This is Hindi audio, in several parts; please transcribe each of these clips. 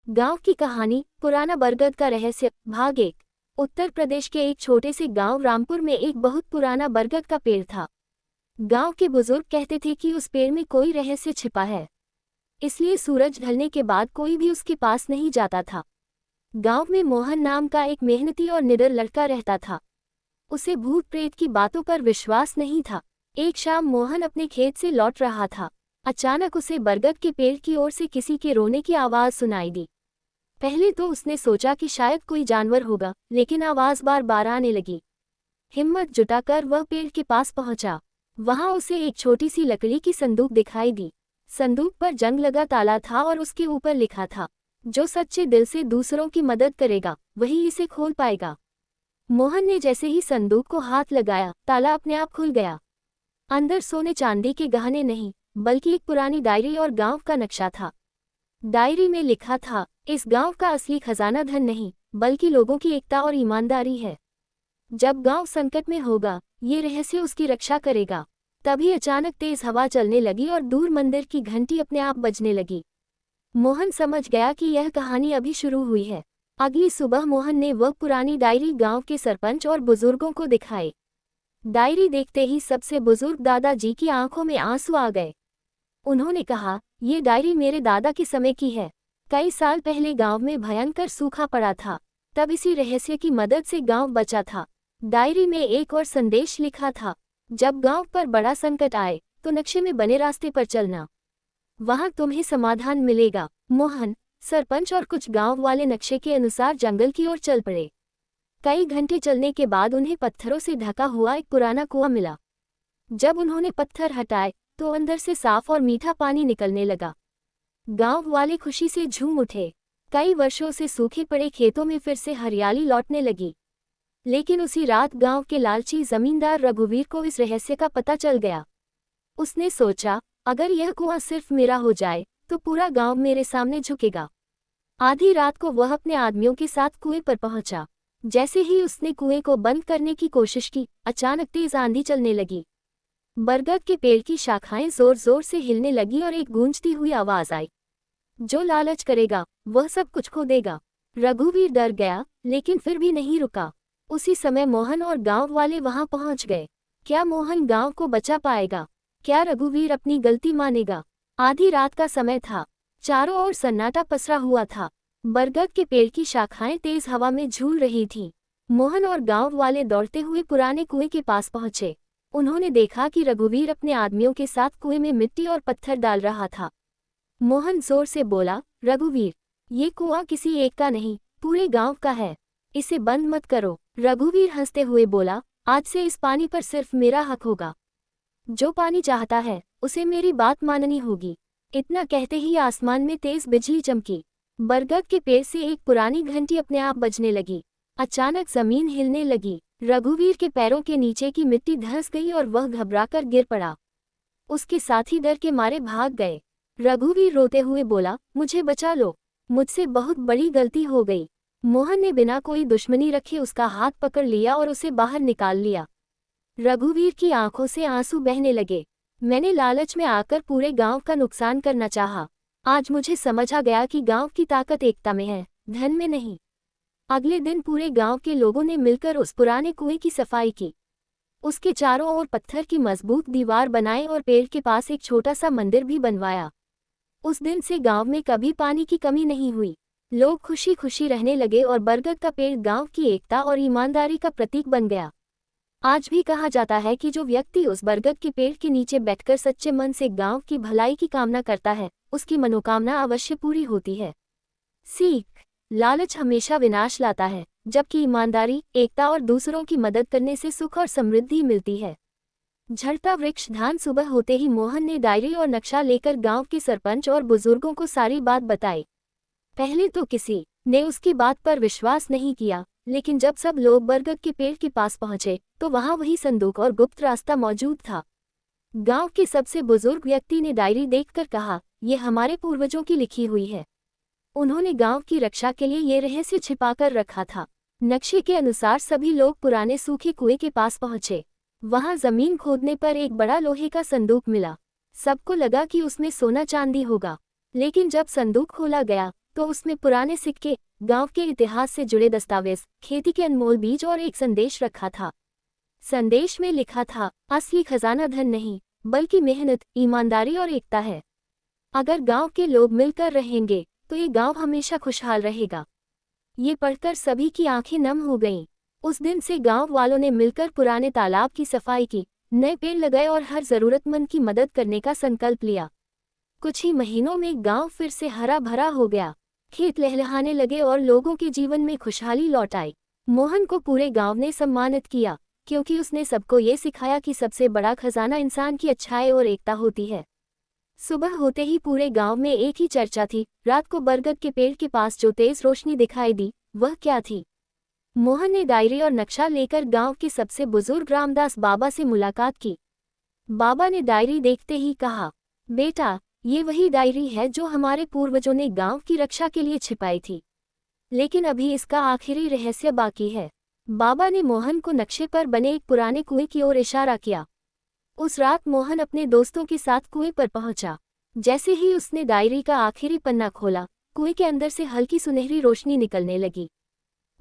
गांव की कहानी, पुराना बरगद का रहस्य, भाग 1। उत्तर प्रदेश के एक छोटे से गांव रामपुर में एक बहुत पुराना बरगद का पेड़ था। गांव के बुजुर्ग कहते थे कि उस पेड़ में कोई रहस्य छिपा है, इसलिए सूरज ढलने के बाद कोई भी उसके पास नहीं जाता था। गांव में मोहन नाम का एक मेहनती और निडर लड़का रहता था। उसे भूत प्रेत की बातों पर विश्वास नहीं था। एक शाम मोहन अपने खेत से लौट रहा था। अचानक उसे बरगद के पेड़ की ओर से किसी के रोने की आवाज सुनाई दी। पहले तो उसने सोचा कि शायद कोई जानवर होगा, लेकिन आवाज बार बार आने लगी। हिम्मत जुटाकर वह पेड़ के पास पहुंचा। वहां उसे एक छोटी सी लकड़ी की संदूक दिखाई दी। संदूक पर जंग लगा ताला था और उसके ऊपर लिखा था, जो सच्चे दिल से दूसरों की मदद करेगा वही इसे खोल पाएगा। मोहन ने जैसे ही संदूक को हाथ लगाया, ताला अपने आप खुल गया। अंदर सोने चांदी के गहने नहीं, बल्कि एक पुरानी डायरी और गांव का नक्शा था। डायरी में लिखा था, इस गांव का असली खजाना धन नहीं, बल्कि लोगों की एकता और ईमानदारी है। जब गांव संकट में होगा, ये रहस्य उसकी रक्षा करेगा। तभी अचानक तेज हवा चलने लगी और दूर मंदिर की घंटी अपने आप बजने लगी। मोहन समझ गया कि यह कहानी अभी शुरू हुई है। अगली सुबह मोहन ने वह पुरानी डायरी गांव के सरपंच और बुजुर्गों को दिखाई। डायरी देखते ही सबसे बुजुर्ग दादाजी की आंखों में आंसू आ गए। उन्होंने कहा, ये डायरी मेरे दादा के समय की है। कई साल पहले गांव में भयंकर सूखा पड़ा था, तब इसी रहस्य की मदद से गांव बचा था। डायरी में एक और संदेश लिखा था, जब गांव पर बड़ा संकट आए तो नक्शे में बने रास्ते पर चलना, वहां तुम्हें समाधान मिलेगा। मोहन, सरपंच और कुछ गांव वाले नक्शे के अनुसार जंगल की ओर चल पड़े। कई घंटे चलने के बाद उन्हें पत्थरों से ढका हुआ एक पुराना कुआं मिला। जब उन्होंने पत्थर हटाए तो अंदर से साफ और मीठा पानी निकलने लगा। गांव वाले खुशी से झूम उठे। कई वर्षों से सूखे पड़े खेतों में फिर से हरियाली लौटने लगी। लेकिन उसी रात गांव के लालची जमींदार रघुवीर को इस रहस्य का पता चल गया। उसने सोचा, अगर यह कुआं सिर्फ मेरा हो जाए तो पूरा गांव मेरे सामने झुकेगा। आधी रात को वह अपने आदमियों के साथ कुएं पर पहुंचा। जैसे ही उसने कुएं को बंद करने की कोशिश की, अचानक तेज आंधी चलने लगी। बरगद के पेड़ की शाखाएं जोर जोर से हिलने लगी और एक गूंजती हुई आवाज आई, जो लालच करेगा वह सब कुछ खो देगा। रघुवीर डर गया, लेकिन फिर भी नहीं रुका। उसी समय मोहन और गांव वाले वहां पहुंच गए। क्या मोहन गांव को बचा पाएगा? क्या रघुवीर अपनी गलती मानेगा? आधी रात का समय था। चारों ओर सन्नाटा पसरा हुआ था। बरगद के पेड़ की शाखाएं तेज हवा में झूल रही थीं। मोहन और गांव वाले दौड़ते हुए पुराने कुएं के पास पहुंचे। उन्होंने देखा कि रघुवीर अपने आदमियों के साथ कुएं में मिट्टी और पत्थर डाल रहा था। मोहन जोर से बोला, रघुवीर, ये कुआं किसी एक का नहीं, पूरे गांव का है। इसे बंद मत करो। रघुवीर हंसते हुए बोला, आज से इस पानी पर सिर्फ मेरा हक होगा। जो पानी चाहता है उसे मेरी बात माननी होगी। इतना कहते ही आसमान में तेज बिजली चमकी। बरगद के पेड़ से एक पुरानी घंटी अपने आप बजने लगी। अचानक जमीन हिलने लगी। रघुवीर के पैरों के नीचे की मिट्टी धंस गई और वह घबराकर गिर पड़ा। उसके साथी डर के मारे भाग गए। रघुवीर रोते हुए बोला, मुझे बचा लो, मुझसे बहुत बड़ी गलती हो गई। मोहन ने बिना कोई दुश्मनी रखे उसका हाथ पकड़ लिया और उसे बाहर निकाल लिया। रघुवीर की आंखों से आंसू बहने लगे। मैंने लालच में आकर पूरे गांव का नुकसान करना चाहा। आज मुझे समझ आ गया कि गांव की ताकत एकता में है, धन में नहीं। अगले दिन पूरे गांव के लोगों ने मिलकर उस पुराने कुएं की सफाई की। उसके चारों ओर पत्थर की मजबूत दीवार बनाई और पेड़ के पास एक छोटा सा मंदिर भी बनवाया। उस दिन से गांव में कभी पानी की कमी नहीं हुई। लोग खुशी खुशी रहने लगे और बरगद का पेड़ गांव की एकता और ईमानदारी का प्रतीक बन गया। आज भी कहा जाता है कि जो व्यक्ति उस बरगद के पेड़ के नीचे बैठकर सच्चे मन से गांव की भलाई की कामना करता है, उसकी मनोकामना अवश्य पूरी होती है। सीख, लालच हमेशा विनाश लाता है, जबकि ईमानदारी, एकता और दूसरों की मदद करने से सुख और समृद्धि मिलती है। झड़ता वृक्ष धान। सुबह होते ही मोहन ने डायरी और नक्शा लेकर गांव के सरपंच और बुजुर्गों को सारी बात बताई। पहले तो किसी ने उसकी बात पर विश्वास नहीं किया, लेकिन जब सब लोग बरगद के पेड़ के पास पहुंचे तो वहां वही संदूक और गुप्त रास्ता मौजूद था। गांव के सबसे बुजुर्ग व्यक्ति ने डायरी देखकर कहा, यह हमारे पूर्वजों की लिखी हुई है। उन्होंने गांव की रक्षा के लिए ये रहस्य छिपाकर रखा था। नक्शे के अनुसार सभी लोग पुराने सूखे कुएं के पास पहुंचे। वहां जमीन खोदने पर एक बड़ा लोहे का संदूक मिला। सबको लगा कि उसमें सोना चांदी होगा, लेकिन जब संदूक खोला गया तो उसमें पुराने सिक्के, गांव के इतिहास से जुड़े दस्तावेज, खेती के अनमोल बीज और एक संदेश रखा था। संदेश में लिखा था, असली खजाना धन नहीं, बल्कि मेहनत, ईमानदारी और एकता है। अगर गांव के लोग मिलकर रहेंगे तो ये गांव हमेशा खुशहाल रहेगा। ये पढ़कर सभी की आंखें नम हो गईं। उस दिन से गांव वालों ने मिलकर पुराने तालाब की सफाई की, नए पेड़ लगाए और हर जरूरतमंद की मदद करने का संकल्प लिया। कुछ ही महीनों में गांव फिर से हरा भरा हो गया। खेत लहलहाने लगे और लोगों के जीवन में खुशहाली लौट आई। मोहन को पूरे गांव ने सम्मानित किया, क्योंकि उसने सबको ये सिखाया कि सबसे बड़ा खजाना इंसान की अच्छाई और एकता होती है। सुबह होते ही पूरे गांव में एक ही चर्चा थी। रात को बरगद के पेड़ के पास जो तेज रोशनी दिखाई दी, वह क्या थी? मोहन ने डायरी और नक्शा लेकर गांव के सबसे बुजुर्ग रामदास बाबा से मुलाकात की। बाबा ने डायरी देखते ही कहा, बेटा, ये वही डायरी है जो हमारे पूर्वजों ने गांव की रक्षा के लिए छिपाई थी। लेकिन अभी इसका आखिरी रहस्य बाकी है। बाबा ने मोहन को नक्शे पर बने एक पुराने कुएं की ओर इशारा किया। उस रात मोहन अपने दोस्तों के साथ कुएं पर पहुंचा। जैसे ही उसने डायरी का आखिरी पन्ना खोला, कुएं के अंदर से हल्की सुनहरी रोशनी निकलने लगी।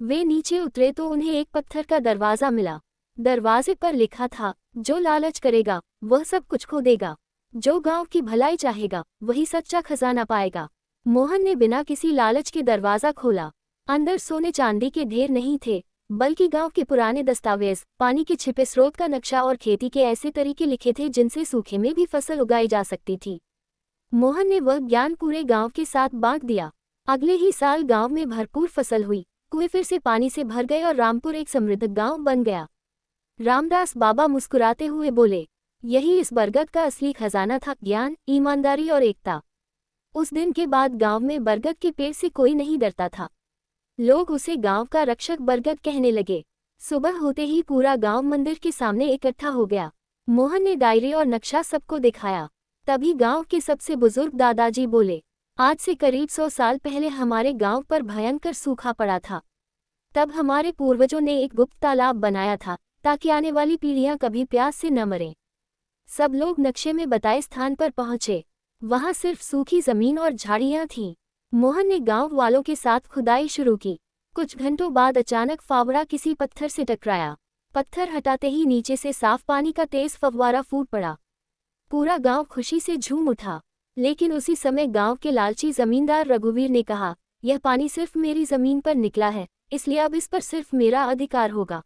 वे नीचे उतरे तो उन्हें एक पत्थर का दरवाजा मिला। दरवाजे पर लिखा था, जो लालच करेगा वह सब कुछ खो देगा, जो गांव की भलाई चाहेगा वही सच्चा खजाना पाएगा। मोहन ने बिना किसी लालच के दरवाजा खोला। अंदर सोने चांदी के ढेर नहीं थे, बल्कि गांव के पुराने दस्तावेज, पानी के छिपे स्रोत का नक्शा और खेती के ऐसे तरीके लिखे थे जिनसे सूखे में भी फसल उगाई जा सकती थी। मोहन ने वह ज्ञान पूरे गांव के साथ बांट दिया। अगले ही साल गांव में भरपूर फसल हुई, कुएं फिर से पानी से भर गए और रामपुर एक समृद्ध गांव बन गया। रामदास बाबा मुस्कुराते हुए बोले, यही इस बरगद का असली खजाना था, ज्ञान, ईमानदारी और एकता। उस दिन के बाद गांव में बरगद के पेड़ से कोई नहीं डरता था। लोग उसे गांव का रक्षक बरगद कहने लगे। सुबह होते ही पूरा गांव मंदिर के सामने इकट्ठा हो गया। मोहन ने डायरी और नक्शा सबको दिखाया। तभी गांव के सबसे बुजुर्ग दादाजी बोले, आज से करीब 100 साल पहले हमारे गांव पर भयंकर सूखा पड़ा था। तब हमारे पूर्वजों ने एक गुप्त तालाब बनाया था, ताकि आने वाली पीढ़ियां कभी प्यास से न मरें। सब लोग नक्शे में बताए स्थान पर पहुंचे। वहां सिर्फ सूखी जमीन और झाड़ियां थीं। मोहन ने गांव वालों के साथ खुदाई शुरू की। कुछ घंटों बाद अचानक फावड़ा किसी पत्थर से टकराया। पत्थर हटाते ही नीचे से साफ पानी का तेज फव्वारा फूट पड़ा। पूरा गांव खुशी से झूम उठा। लेकिन उसी समय गांव के लालची जमींदार रघुवीर ने कहा, यह पानी सिर्फ मेरी जमीन पर निकला है, इसलिए अब इस पर सिर्फ मेरा अधिकार होगा।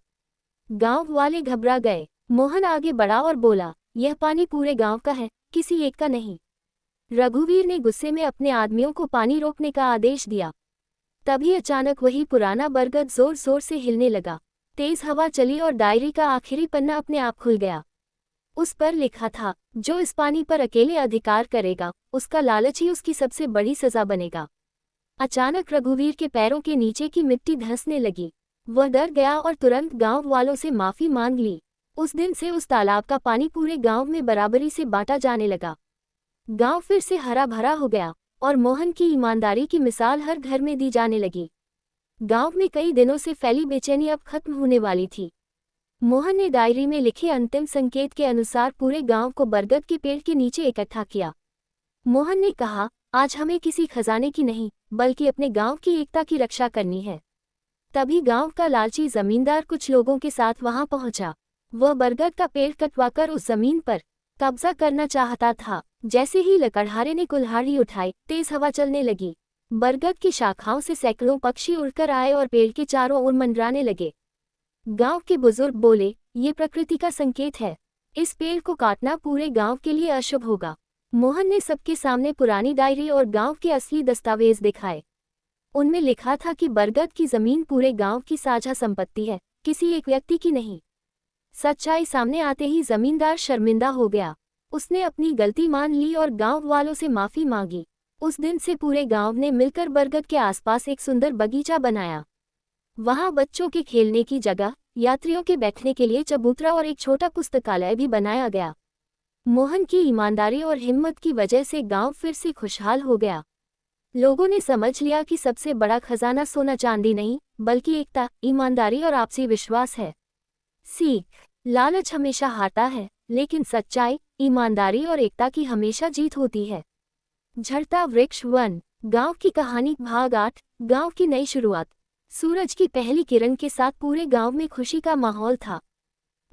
गांव वाले घबरा गए। मोहन आगे बढ़ा और बोला, यह पानी पूरे गांव का है, किसी एक का नहीं। रघुवीर ने गुस्से में अपने आदमियों को पानी रोकने का आदेश दिया। तभी अचानक वही पुराना बरगद जोर जोर से हिलने लगा। तेज हवा चली और डायरी का आखिरी पन्ना अपने आप खुल गया। उस पर लिखा था, जो इस पानी पर अकेले अधिकार करेगा, उसका लालच ही उसकी सबसे बड़ी सजा बनेगा। अचानक रघुवीर के पैरों के नीचे की मिट्टी धंसने लगी। वह डर गया और तुरंत गांव वालों से माफी मांग ली। उस दिन से उस तालाब का पानी पूरे गांव में बराबरी से बांटा जाने लगा। गांव फिर से हरा भरा हो गया और मोहन की ईमानदारी की मिसाल हर घर में दी जाने लगी। गांव में कई दिनों से फैली बेचैनी अब खत्म होने वाली थी। मोहन ने डायरी में लिखे अंतिम संकेत के अनुसार पूरे गांव को बरगद के पेड़ के नीचे इकट्ठा किया। मोहन ने कहा, आज हमें किसी खजाने की नहीं, बल्कि अपने गांव की एकता की रक्षा करनी है। तभी गांव का लालची जमींदार कुछ लोगों के साथ वहां पहुंचा। वह बरगद का पेड़ कटवाकर उस जमीन पर कब्जा करना चाहता था। जैसे ही लकड़हारे ने कुल्हाड़ी उठाई, तेज हवा चलने लगी। बरगद की शाखाओं से सैकड़ों पक्षी उड़कर आए और पेड़ के चारों ओर मंडराने लगे। गांव के बुजुर्ग बोले, ये प्रकृति का संकेत है, इस पेड़ को काटना पूरे गांव के लिए अशुभ होगा। मोहन ने सबके सामने पुरानी डायरी और गांव के असली दस्तावेज दिखाए। उनमें लिखा था कि बरगद की जमीन पूरे गांव की साझा संपत्ति है, किसी एक व्यक्ति की नहीं। सच्चाई सामने आते ही जमींदार शर्मिंदा हो गया। उसने अपनी गलती मान ली और गांव वालों से माफी मांगी। उस दिन से पूरे गांव ने मिलकर बरगद के आसपास एक सुंदर बगीचा बनाया। वहां बच्चों के खेलने की जगह, यात्रियों के बैठने के लिए चबूतरा और एक छोटा पुस्तकालय भी बनाया गया। मोहन की ईमानदारी और हिम्मत की वजह से गांव फिर से खुशहाल हो गया। लोगों ने समझ लिया कि सबसे बड़ा खजाना सोना चांदी नहीं, बल्कि एकता, ईमानदारी और आपसी विश्वास है। सीख, लालच हमेशा हारता है, लेकिन सच्चाई, ईमानदारी और एकता की हमेशा जीत होती है। झड़ता वृक्ष 1। गांव की कहानी भाग 8। गांव की नई शुरुआत। सूरज की पहली किरण के साथ पूरे गांव में खुशी का माहौल था।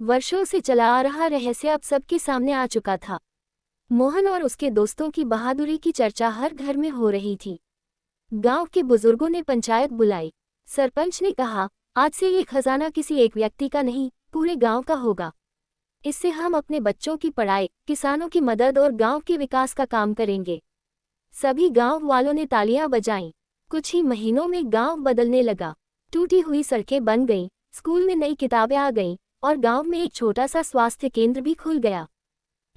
वर्षों से चला आ रहा रहस्य अब सबके सामने आ चुका था। मोहन और उसके दोस्तों की बहादुरी की चर्चा हर घर में हो रही थी। गांव के बुजुर्गों ने पंचायत बुलाई। सरपंच ने कहा, आज से ये खजाना किसी एक व्यक्ति का नहीं, पूरे गांव का होगा। इससे हम अपने बच्चों की पढ़ाई, किसानों की मदद और गांव के विकास का काम करेंगे। सभी गांव वालों ने तालियां बजाईं। कुछ ही महीनों में गांव बदलने लगा। टूटी हुई सड़कें बन गईं, स्कूल में नई किताबें आ गईं और गांव में एक छोटा सा स्वास्थ्य केंद्र भी खुल गया।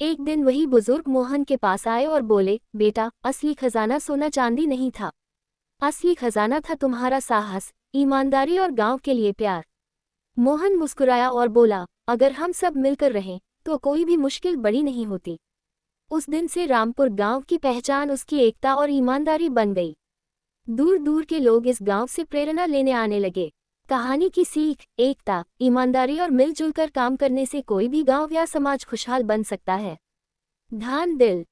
एक दिन वही बुजुर्ग मोहन के पास आए और बोले, बेटा, असली खजाना सोना चांदी नहीं था। असली खजाना था तुम्हारा साहस, ईमानदारी और गांव के लिए प्यार। मोहन मुस्कुराया और बोला, अगर हम सब मिलकर रहें तो कोई भी मुश्किल बड़ी नहीं होती। उस दिन से रामपुर गांव की पहचान उसकी एकता और ईमानदारी बन गई। दूर दूर के लोग इस गांव से प्रेरणा लेने आने लगे। कहानी की सीख, एकता, ईमानदारी और मिलजुल कर काम करने से कोई भी गांव या समाज खुशहाल बन सकता है। ध्यान दिल।